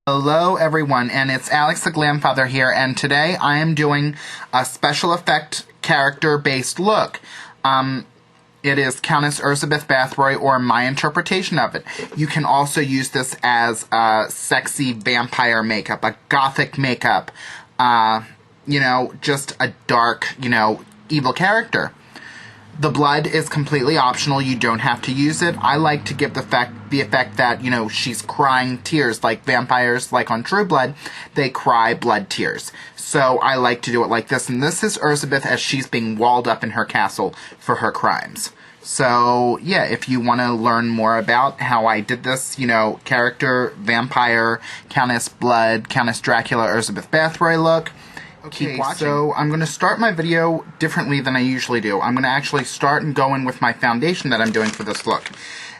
Hello everyone, and it's Alex the Glamfather here, and today I am doing a special effect character-based look. It is Countess Earzabet Bathory, or my interpretation of it. You can also use this as a sexy vampire makeup, a gothic makeup, just a dark, evil character. The blood is completely optional. You don't have to use it. I like to give the effect that, she's crying tears. Like vampires, like on True Blood, they cry blood tears. So I like to do it like this. And this is Earzabet as she's being walled up in her castle for her crimes. So, yeah, if you want to learn more about how I did this, character, vampire, Countess Blood, Countess Dracula, Earzabet Bathory look, okay, so I'm going to start my video differently than I usually do. I'm going to actually start and go in with my foundation that I'm doing for this look.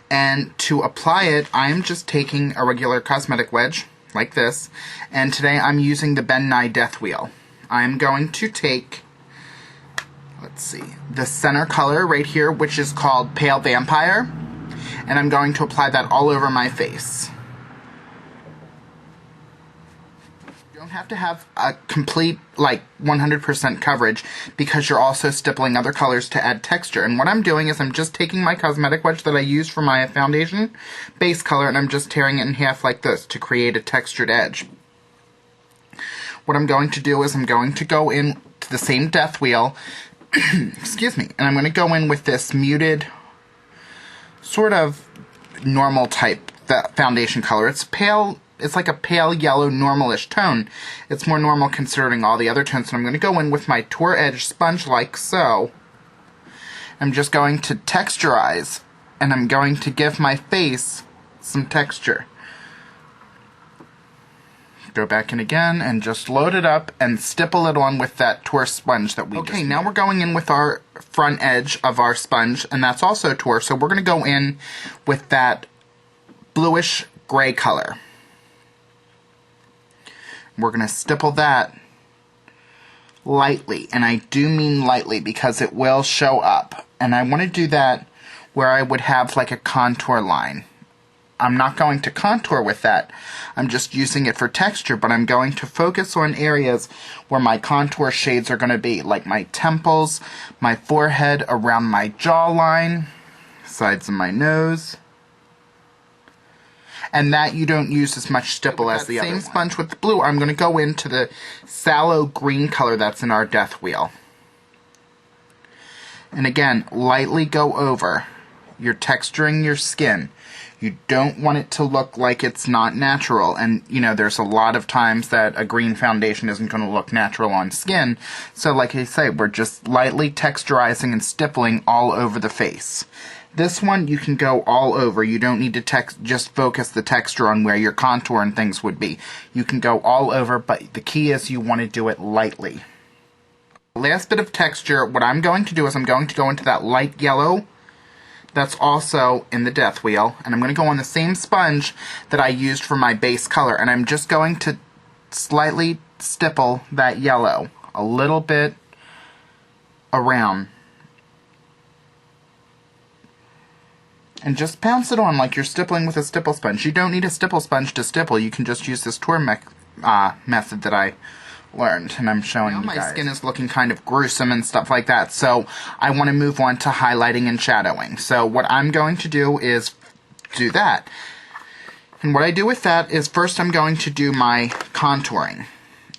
And to apply it, I'm just taking a regular cosmetic wedge, like this, and today I'm using the Ben Nye Death Wheel. I'm going to take, the center color right here, which is called Pale Vampire, and I'm going to apply that all over my face. You don't have to have a complete, 100% coverage, because you're also stippling other colors to add texture. And what I'm doing is I'm just taking my cosmetic wedge that I used for my foundation base color, and I'm just tearing it in half like this to create a textured edge. What I'm going to do is I'm going to go in to the same death wheel, excuse me, and I'm going to go in with this muted, sort of normal type foundation color. It's pale. It's like a pale yellow normalish tone. It's more normal considering all the other tones. So I'm going to go in with my Tour Edge sponge like so. I'm just going to texturize, and I'm going to give my face some texture. Go back in again and just load it up and stipple it on with that Tour sponge that we just made. Now we're going in with our front edge of our sponge, and that's also Tour. So we're going to go in with that bluish gray color. We're going to stipple that lightly, and I do mean lightly because it will show up. And I want to do that where I would have like a contour line. I'm not going to contour with that. I'm just using it for texture, but I'm going to focus on areas where my contour shades are going to be, like my temples, my forehead, around my jawline, sides of my nose. And that you don't use as much stipple as the other one. Same sponge with the blue, I'm going to go into the sallow green color that's in our death wheel. And again, lightly go over. You're texturing your skin. You don't want it to look like it's not natural. And, there's a lot of times that a green foundation isn't going to look natural on skin. So like I say, we're just lightly texturizing and stippling all over the face. This one, you can go all over. You don't need to just focus the texture on where your contour and things would be. You can go all over, but the key is you want to do it lightly. Last bit of texture, what I'm going to do is I'm going to go into that light yellow that's also in the death wheel, and I'm going to go on the same sponge that I used for my base color, and I'm just going to slightly stipple that yellow a little bit around. And just pounce it on like you're stippling with a stipple sponge. You don't need a stipple sponge to stipple. You can just use this Tour method that I learned, and I'm showing you guys. My skin is looking kind of gruesome and stuff like that, so I want to move on to highlighting and shadowing. So what I'm going to do is do that. And what I do with that is first I'm going to do my contouring.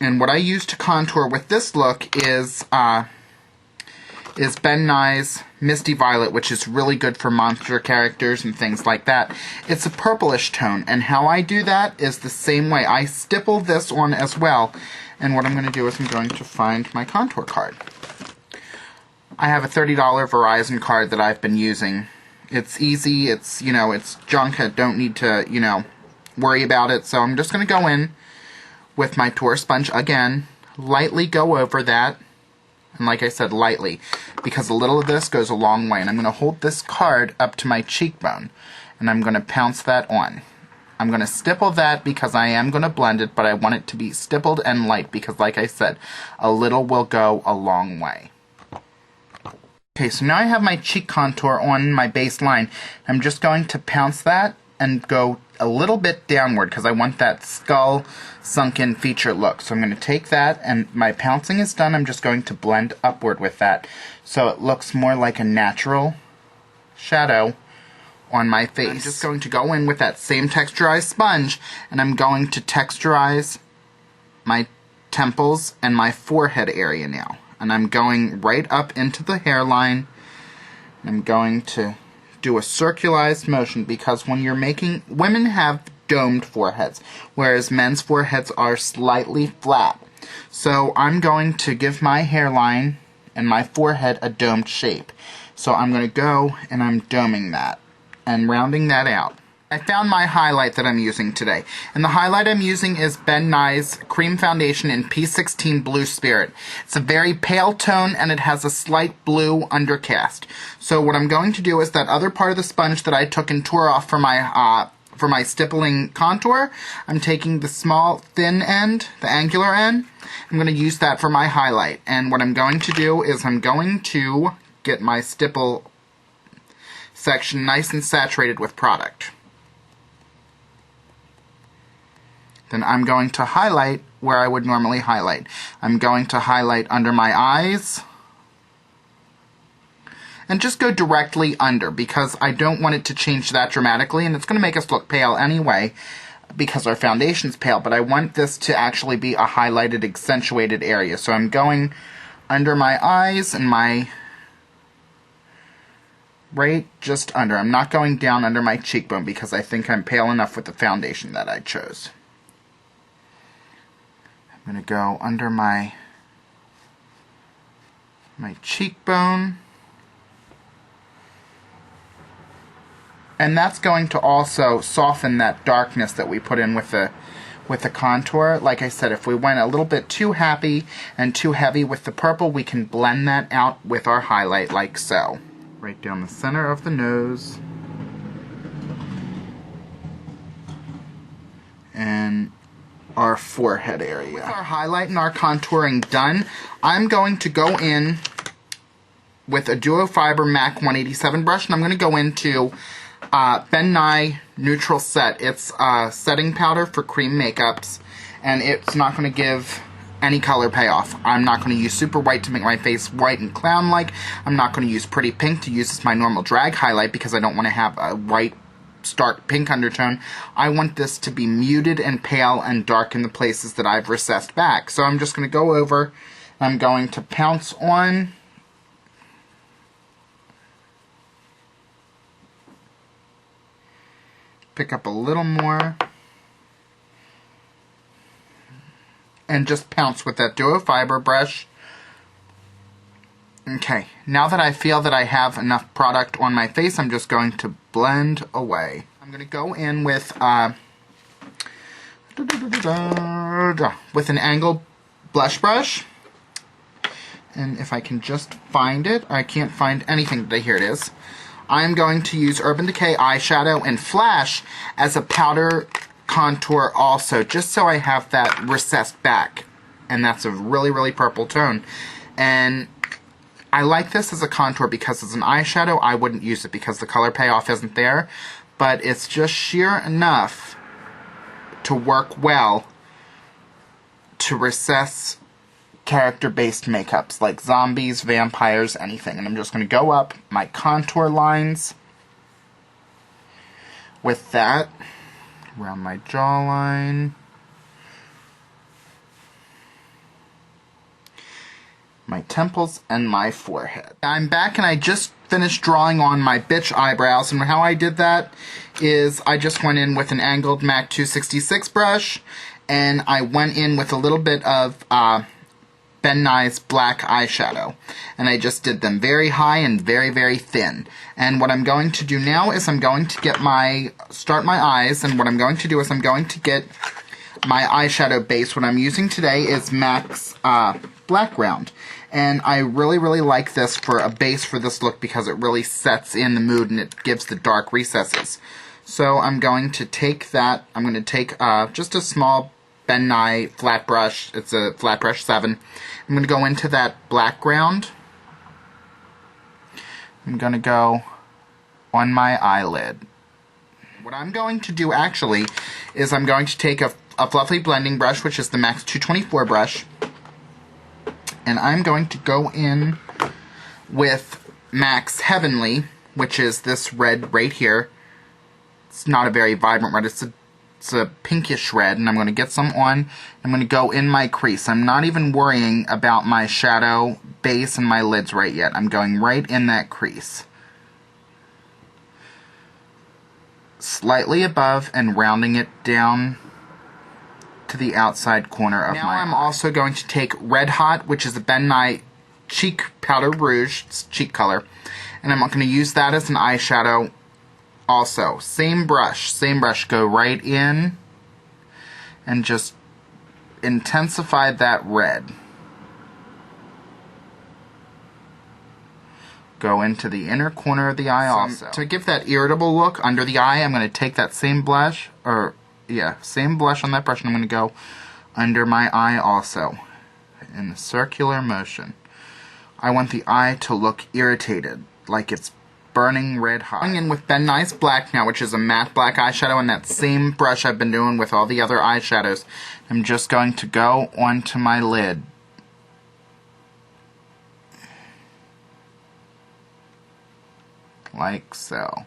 And what I use to contour with this look is Ben Nye's Misty Violet, which is really good for monster characters and things like that. It's a purplish tone, and how I do that is the same way. I stipple this on as well, and what I'm going to do is I'm going to find my contour card. I have a $30 Verizon card that I've been using. It's easy, it's junk, I don't need to, worry about it, so I'm just going to go in with my Tour sponge again, lightly go over that. And like I said, lightly, because a little of this goes a long way. And I'm going to hold this card up to my cheekbone, and I'm going to pounce that on. I'm going to stipple that because I am going to blend it, but I want it to be stippled and light because, like I said, a little will go a long way. Okay, so now I have my cheek contour on my base line. I'm just going to pounce that and go a little bit downward because I want that skull sunken feature look. So I'm going to take that, and my pouncing is done. I'm just going to blend upward with that so it looks more like a natural shadow on my face. I'm just going to go in with that same texturized sponge, and I'm going to texturize my temples and my forehead area now. And I'm going right up into the hairline. I'm going to do a circularized motion because when you're making, women have domed foreheads, whereas men's foreheads are slightly flat. So I'm going to give my hairline and my forehead a domed shape. So I'm going to go and I'm doming that and rounding that out. I found my highlight that I'm using today, and the highlight I'm using is Ben Nye's Cream Foundation in P16 Blue Spirit. It's a very pale tone, and it has a slight blue undercast. So what I'm going to do is that other part of the sponge that I took and tore off for my stippling contour, I'm taking the small thin end, the angular end, I'm going to use that for my highlight. And what I'm going to do is I'm going to get my stipple section nice and saturated with product. Then I'm going to highlight where I would normally highlight. I'm going to highlight under my eyes and just go directly under because I don't want it to change that dramatically, and it's going to make us look pale anyway because our foundation's pale, but I want this to actually be a highlighted, accentuated area. So I'm going under my eyes and my right just under. I'm not going down under my cheekbone because I think I'm pale enough with the foundation that I chose. I'm going to go under my cheekbone. And that's going to also soften that darkness that we put in with the contour. Like I said, if we went a little bit too happy and too heavy with the purple, we can blend that out with our highlight like so. Right down the center of the nose. And our forehead area. With our highlight and our contouring done, I'm going to go in with a Duo Fiber MAC 187 brush, and I'm going to go into Ben Nye Neutral Set. It's setting powder for cream makeups, and it's not going to give any color payoff. I'm not going to use super white to make my face white and clown-like. I'm not going to use pretty pink to use as my normal drag highlight because I don't want to have a white stark pink undertone. I want this to be muted and pale and dark in the places that I've recessed back. So I'm just going to go over, I'm going to pounce on pick up a little more and just pounce with that Duo Fiber brush. Okay, now that I feel that I have enough product on my face, I'm just going to blend away. I'm going to go in with an angled blush brush. And if I can just find it, I can't find anything today. Here it is. I'm going to use Urban Decay eyeshadow and Flash as a powder contour also, just so I have that recessed back. And that's a really, really purple tone. And I like this as a contour because as an eyeshadow, I wouldn't use it because the color payoff isn't there. But it's just sheer enough to work well to recess character-based makeups like zombies, vampires, anything. And I'm just going to go up my contour lines with that around my jawline. My temples and my forehead. I'm back and I just finished drawing on my bitch eyebrows, and how I did that is I just went in with an angled MAC 266 brush and I went in with a little bit of Ben Nye's black eyeshadow, and I just did them very high and very, very thin. And what I'm going to do now is I'm going to get start my eyes, and what I'm going to do is I'm going to get my eyeshadow base. What I'm using today is MAC's Black Ground, and I really, really like this for a base for this look because it really sets in the mood and it gives the dark recesses. So I'm going to take that, I'm going to take just a small Ben Nye flat brush, it's a flat brush 7. I'm going to go into that black ground. I'm going to go on my eyelid. What I'm going to do actually is I'm going to take a fluffy blending brush, which is the Max 224 brush, and I'm going to go in with Max Heavenly, which is this red right here. It's not a very vibrant red, it's a pinkish red, and I'm going to get some on. I'm going to go in my crease. I'm not even worrying about my shadow base and my lids right yet. I'm going right in that crease, slightly above and rounding it down to the outside corner of my eye. Now I'm also going to take Red Hot, which is a Ben Nye Cheek Powder Rouge, it's cheek color, and I'm going to use that as an eyeshadow also. Same brush, go right in and just intensify that red. Go into the inner corner of the eye also. To give that irritable look under the eye, I'm going to take that same blush, same blush on that brush, and I'm going to go under my eye also in a circular motion. I want the eye to look irritated, like it's burning red hot. Going in with Ben Nye's Black now, which is a matte black eyeshadow, and that same brush I've been doing with all the other eyeshadows. I'm just going to go onto my lid. Like so.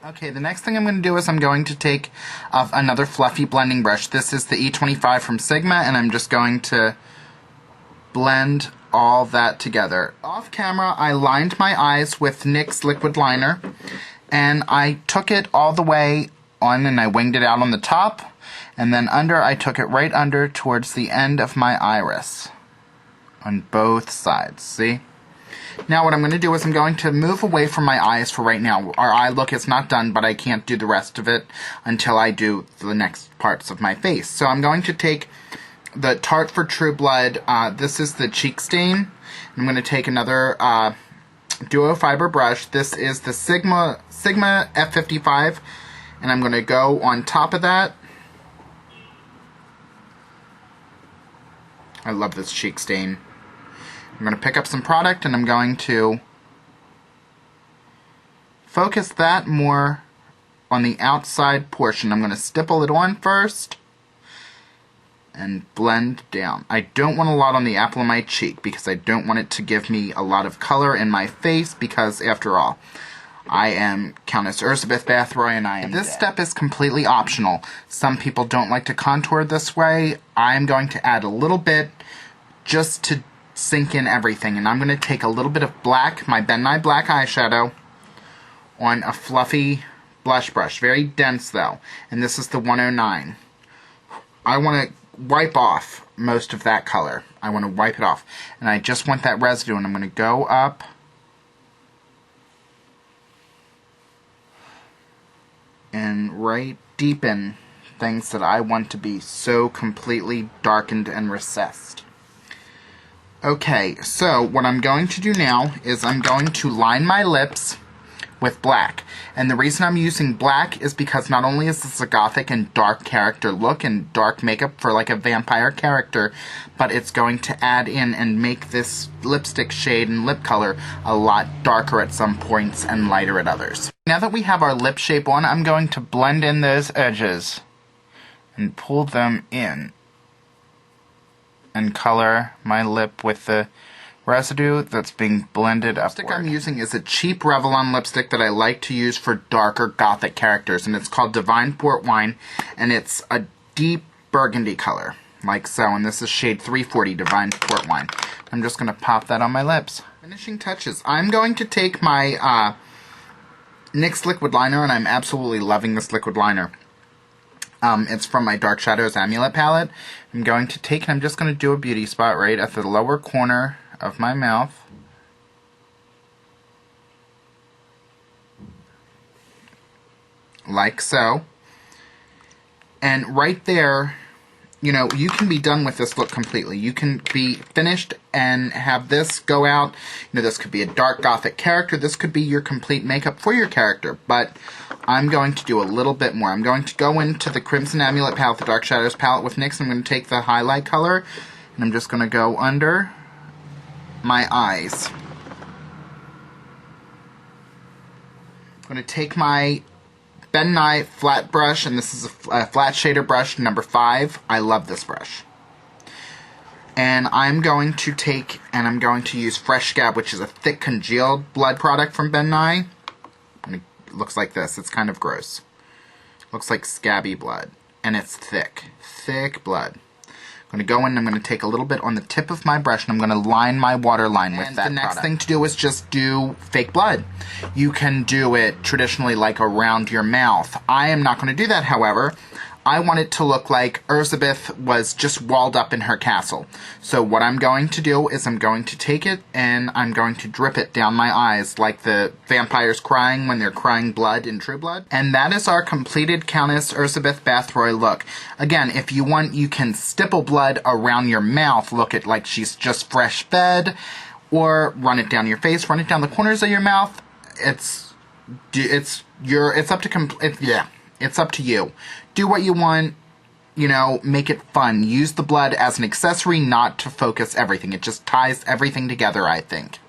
Okay, the next thing I'm going to do is I'm going to take another fluffy blending brush. This is the E25 from Sigma, and I'm just going to blend all that together. Off camera, I lined my eyes with NYX liquid liner, and I took it all the way on and I winged it out on the top, and then under, I took it right under towards the end of my iris on both sides. See? Now what I'm going to do is I'm going to move away from my eyes for right now. Our eye look is not done, but I can't do the rest of it until I do the next parts of my face. So I'm going to take the Tarte for True Blood. This is the cheek stain. I'm going to take another duo fiber brush. This is the Sigma F55, and I'm going to go on top of that. I love this cheek stain. I'm going to pick up some product and I'm going to focus that more on the outside portion. I'm going to stipple it on first and blend down. I don't want a lot on the apple of my cheek because I don't want it to give me a lot of color in my face, because after all, I am Countess Earzabet Bathory and I am This step is completely optional. Some people don't like to contour this way. I'm going to add a little bit just to sink in everything, and I'm going to take a little bit of black, my Ben Nye black eyeshadow, on a fluffy blush brush, very dense though, and this is the 109. I want to wipe off most of that color. I want to wipe it off, and I just want that residue, and I'm going to go up and right deepen things that I want to be so completely darkened and recessed. Okay, so what I'm going to do now is I'm going to line my lips with black. And the reason I'm using black is because not only is this a gothic and dark character look and dark makeup for like a vampire character, but it's going to add in and make this lipstick shade and lip color a lot darker at some points and lighter at others. Now that we have our lip shape on, I'm going to blend in those edges and pull them in and color my lip with the residue that's being blended upward. The lipstick I'm using is a cheap Revlon lipstick that I like to use for darker gothic characters, and it's called Divine Port Wine, and it's a deep burgundy color, like so, and this is shade 340 Divine Port Wine. I'm just going to pop that on my lips. Finishing touches. I'm going to take my NYX liquid liner, and I'm absolutely loving this liquid liner. It's from my Dark Shadows Amulet palette. I'm going to take, and I'm just going to do a beauty spot right at the lower corner of my mouth. Like so. And right there, you know, you can be done with this look completely. You can be finished and have this go out. You know, this could be a dark gothic character. This could be your complete makeup for your character. But I'm going to do a little bit more. I'm going to go into the Crimson Amulet palette, the Dark Shadows palette with NYX. I'm going to take the highlight color, and I'm just going to go under my eyes. I'm going to take my Ben Nye flat brush, and this is a flat shader brush number 5. I love this brush. And I'm going to take, and I'm going to use Fresh Scab, which is a thick congealed blood product from Ben Nye. And it looks like this. It's kind of gross. Looks like scabby blood. And it's thick. Thick blood. I'm going to go in and I'm going to take a little bit on the tip of my brush, and I'm going to line my waterline with that. The next thing to do is just do fake blood. You can do it traditionally like around your mouth. I am not going to do that, however. I want it to look like Earzabeth was just walled up in her castle. So what I'm going to do is I'm going to take it and I'm going to drip it down my eyes like the vampires crying when they're crying blood in True Blood. And that is our completed Countess Earzabet Bathory look. Again, if you want, you can stipple blood around your mouth, look at like she's just fresh fed, or run it down your face, run it down the corners of your mouth. It's up to you. Do what you want, you know, make it fun. Use the blood as an accessory, not to focus everything. It just ties everything together, I think.